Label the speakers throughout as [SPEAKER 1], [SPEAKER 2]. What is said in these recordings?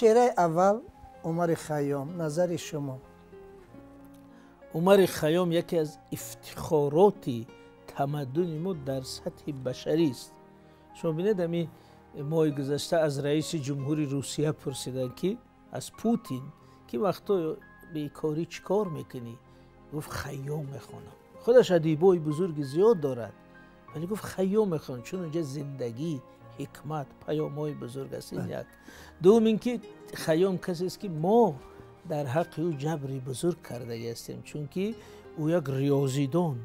[SPEAKER 1] چهره اول عمر خیام، نظر شما؟
[SPEAKER 2] عمر خیام یکی از افتخارات تمدن ما در سطح بشری است. شما بینید همین ماه گذشته از رئیس جمهوری روسیه پرسیدن که از پوتین که وقتا بیکاری چیکار میکنی؟ گفت خیام میخوانم. خودش ادیبای بزرگ زیاد دارد ولی گفت خیام میخوانم چون اونجا زندگی، حکمت، پیام‌های بزرگ است. این یک. دوم اینکه خیام کسی است که ما در حق او جبری بزرگ کرده هستیم، چون که او یک ریاضیدان،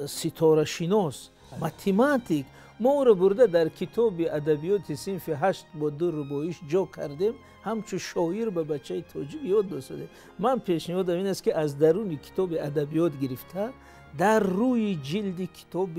[SPEAKER 2] ستاره شناس، متماتیک. ما او را برده در کتاب ادبیات صنف 8 با 2 رباعیش جا کردیم، همچون شاعر به بچه تاجیک یاد داده. من پیشنهادم این است که از درون کتاب ادبیات گرفته در روی جلد کتاب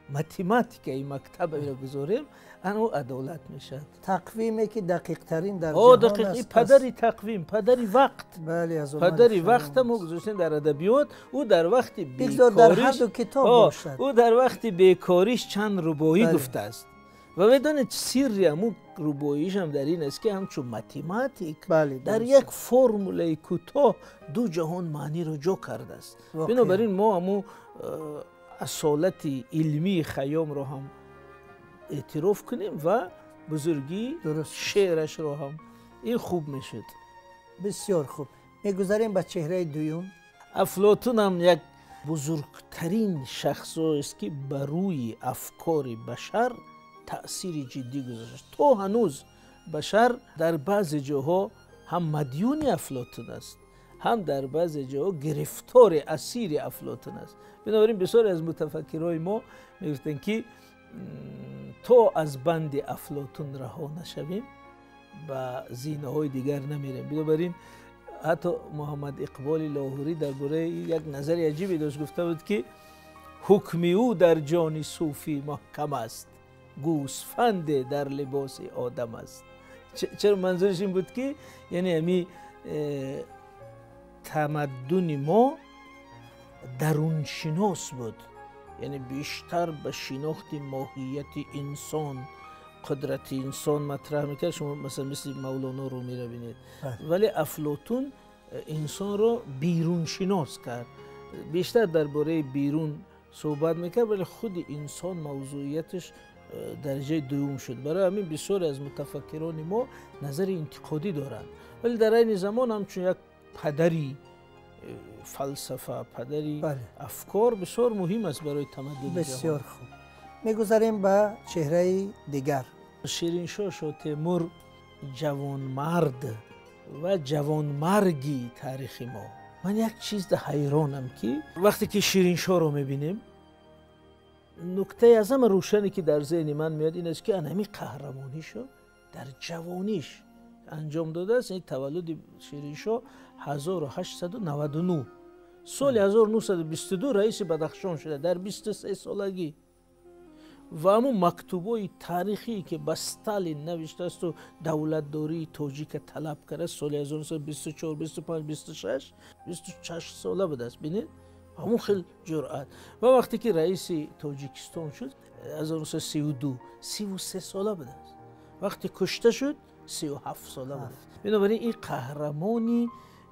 [SPEAKER 2] متماتیک مکتب را بگذاریم، انو عدالت میشد.
[SPEAKER 1] تقویمی که دقیق ترین در جهان است.
[SPEAKER 2] پدر تقویم، پدر وقت.
[SPEAKER 1] بله، از
[SPEAKER 2] پدر وقت ما گذاشتیم در ادبیات. او در وقت بیکاریش
[SPEAKER 1] در هر دو کتاب باشد.
[SPEAKER 2] او در وقت بیکاریش چند رباعی گفته است و بدانید سری همون رباعیش هم در این است که همچون متماتیک در یک فرموله کوتاه 2 جهان معنی را جا کرده است. بنابراین ما همون اصالت علمی خیام را هم اعتراف کنیم و بزرگی شعرش را هم. این خوب میشد.
[SPEAKER 1] بسیار خوب. میگذاریم به چهره دوم.
[SPEAKER 2] افلاطون هم یک بزرگترین شخص است که بر روی افکار بشر تأثیر جدی گذاشت. تا هنوز بشر در بعض جاها هم مدیون افلاطون است، هم در بعض جاها گرفتار اسیر افلاطون است. بنابراین بسیاری از متفکرای ما میگفتند که تا از بند افلاطون رها نشویم و زینه های دیگر نمیریم. بنابراین حتی محمد اقبال لاهوری درباره یک نظر عجیبی داشت، گفته بود که حکم او در جان صوفی محکم است، گوسفند در لباس آدم است. چرا منظورش این بود که یعنی همین تمدن ما درون شناس بود، یعنی بیشتر به شناخت ماهیت انسان، قدرت انسان مطرح میکرد. شما مثلا مثل مولانا رومی رو بینید. ولی افلاطون انسان رو بیرون شناس کرد، بیشتر درباره بیرون صحبت میکرد، ولی خود انسان موضوعیتش درجه دوم شد. برای همین بسیاری از متفکران ما نظر انتقادی دارند، ولی در این زمان همچون یک پدری فلسفه، پدری افکار بسیار مهم است برای تمدن.
[SPEAKER 1] بسیار خوب. میگذاریم به چهره دیگر.
[SPEAKER 2] شیرین شاه تیمور جوانمرد و جوانمرگی تاریخ ما. من یک چیز حیرانم که وقتی که شیرین شاه رو میبینیم، نکته از همه روشنی که در ذهن من میاد این است که همین قهرمانیشو در جوانیش انجام داده است. این تولد شیرین شاه 1899 سال 1922 رئیس بدخشان شده در 23 سالگی و همون مکتوبای تاریخی که به استالین نوشته است و دولتداری تاجیک طلب کرده سال 1924 25 26 26 ساله بوده است. ببینید همون خیلی جرأت. و وقتی که رئیس تاجیکستان شد 1932 33 ساله بوده است. وقتی کشته شد 37 ساله بوده است. بنابراین این قهرمانی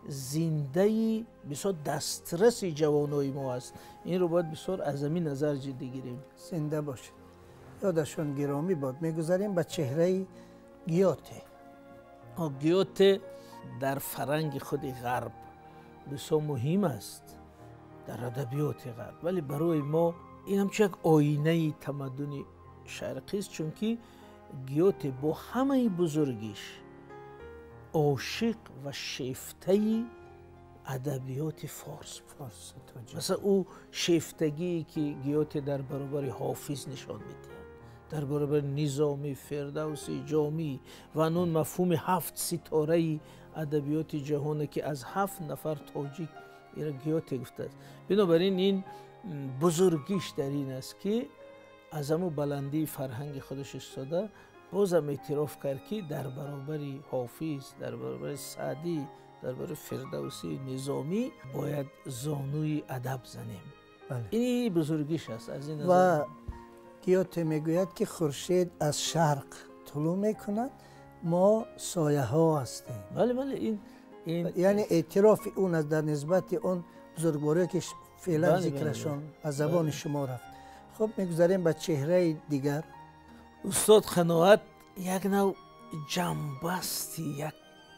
[SPEAKER 2] زنده بسیار دسترس جوانای ما است. این رو باید بسیار از این نظر جدی گیریم.
[SPEAKER 1] زنده باشه، یادشون گرامی باد. میگذاریم به چهره گیوته.
[SPEAKER 2] گیوته در فرهنگ خود غرب بسیار مهم است، در ادبیات غرب، ولی برای ما این همچون یک آینه تمدن شرقی است، چون که گیوته با همه بزرگیش عاشق و شیفته ادبیات فارس. مثلا او شیفتگی که گیوته در برابر حافظ نشان میده، در برابر نظامی، فردوسی، جامی و اون مفهوم 7 ستاره ادبیات جهان که از 7 نفر تاجیک این گیوته گفته است. بنابراین این بزرگیش در این است که از همون بلندی فرهنگ خودش استاده، بازم اعتراف کرد که در برابر حافظ، در برابر سعدی، در برابر فردوسی، نظامی باید زانوی ادب زنیم. این بزرگیش است. از این
[SPEAKER 1] و گیوته میگوید که خورشید از شرق طلوع میکند ما سایه ها هستیم.
[SPEAKER 2] بله بله این
[SPEAKER 1] یعنی اعتراف اون از در نسبت اون بزرگواری که فعلا
[SPEAKER 2] بله،
[SPEAKER 1] ذکرشان از زبان
[SPEAKER 2] بله.
[SPEAKER 1] شما رفت. خب میگذاریم به چهره دیگر.
[SPEAKER 2] استاد قناعت یک نوع جنبستی یک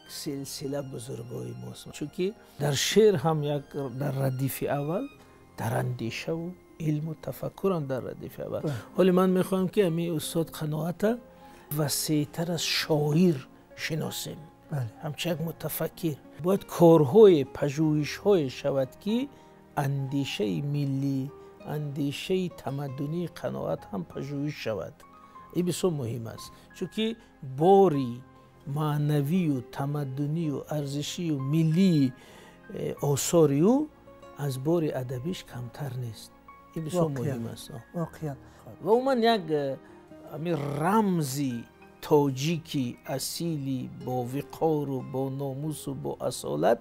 [SPEAKER 2] سلسله بزرگای ماست، چون که در شعر هم یک در ردیف اول، در اندیشه و علم و تفکر هم در ردیف اول. حالی من میخوام که همین استاد قناعت وسیع‌تر از شاعر شناسیم.
[SPEAKER 1] بله.
[SPEAKER 2] همچه یک متفکر باید کارهای پژوهش‌های شود که اندیشه ملی، اندیشه تمدنی قناعت هم پژوهش شود. این بسیار مهم است، چون که باری معنوی و تمدنی و ارزشی و ملی آثاری او از بار ادبیش کمتر نیست. این بسیار مهم است.
[SPEAKER 1] واقعا.
[SPEAKER 2] و اومن یک رمزی تاجیکی اصیلی با وقار و با ناموس و با اصالت،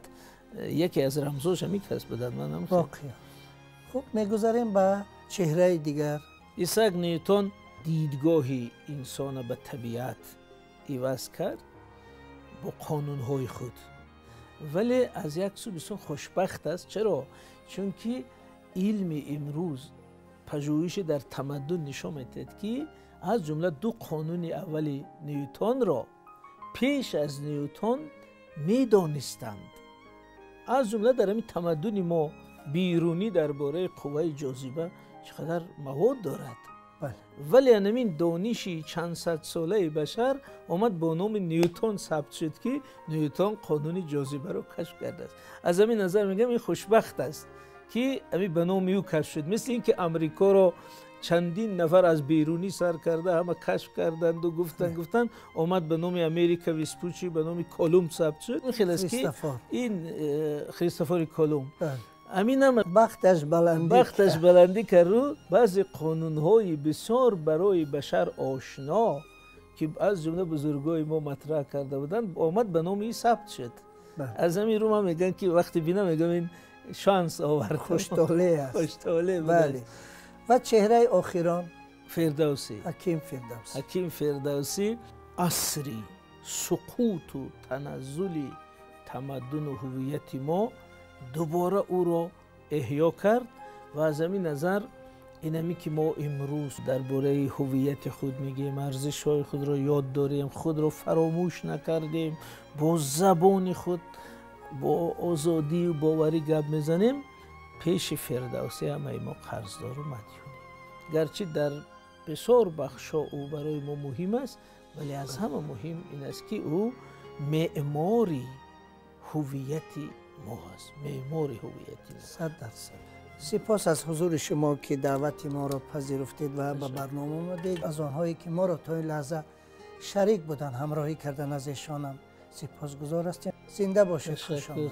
[SPEAKER 2] یکی از رمزاش همی کس بدن. من هم
[SPEAKER 1] واقعا. خب میگذاریم به چهره دیگر.
[SPEAKER 2] ایساک نیوتن دیدگاه انسان به طبیعت عوض کرد با قانونهای خود، ولی از یک سو بسیار خوشبخت است. چرا؟ چون که علم امروز پژوهش در تمدن نشان میدهد که از جمله دو قانون اولی نیوتن را پیش از نیوتن میدانستند. از جمله در همین تمدن ما بیرونی درباره قوه جاذبه چقدر مواد دارد، ولی همین دانشی چند صد ساله بشر آمد با نام نیوتن ثبت شد که نیوتن قانون جاذبه را کشف کرده است. از همین نظر میگم این خوشبخت است که همین به نام او کشف شد. مثل اینکه امریکا را چندین نفر از بیرونی سر کرده همه کشف کردند و گفتن آمد به نام امریکا ویسپوچی به نام کولوم ثبت شد. این خیلی است که این کریستوفر کولوم امین هم بختش بلندی کرد رو بعضی قانون‌های بسیار برای بشر آشنا که از جمله بزرگای ما مطرح کرده بودند آمد به نام این ثبت شد. از همین رو من میگن که وقتی بینم میگم این شانس آورد،
[SPEAKER 1] خوش‌طالع است.
[SPEAKER 2] خوش‌طالع.
[SPEAKER 1] بله. و چهره آخران
[SPEAKER 2] فردوسی،
[SPEAKER 1] حکیم فردوسی
[SPEAKER 2] عصری سقوط و تنزل تمدن و هویت ما دوباره او را احیا کرد و از همین نظر اینمی که ما امروز درباره هویت خود میگیم، ارزش‌های خود را یاد داریم، خود را فراموش نکردیم، با زبان خود با آزادی و باوری گپ میزنیم، پیش فردوسی همه ما قرضدار و مدیونیم. گرچه در بسیار بخشا او برای ما مهم است، ولی از همه مهم این است که او معماری هویتی ما هست، معماری هویتی ما.
[SPEAKER 1] 100%. سپاس از حضور شما که دعوت ما را پذیرفتید و به برنامه آمدید. از آنهایی که ما را تا این لحظه شریک بودن، همراهی کردن، از ایشانم سپاسگزار هستیم. زنده باشید. خوش آمدید.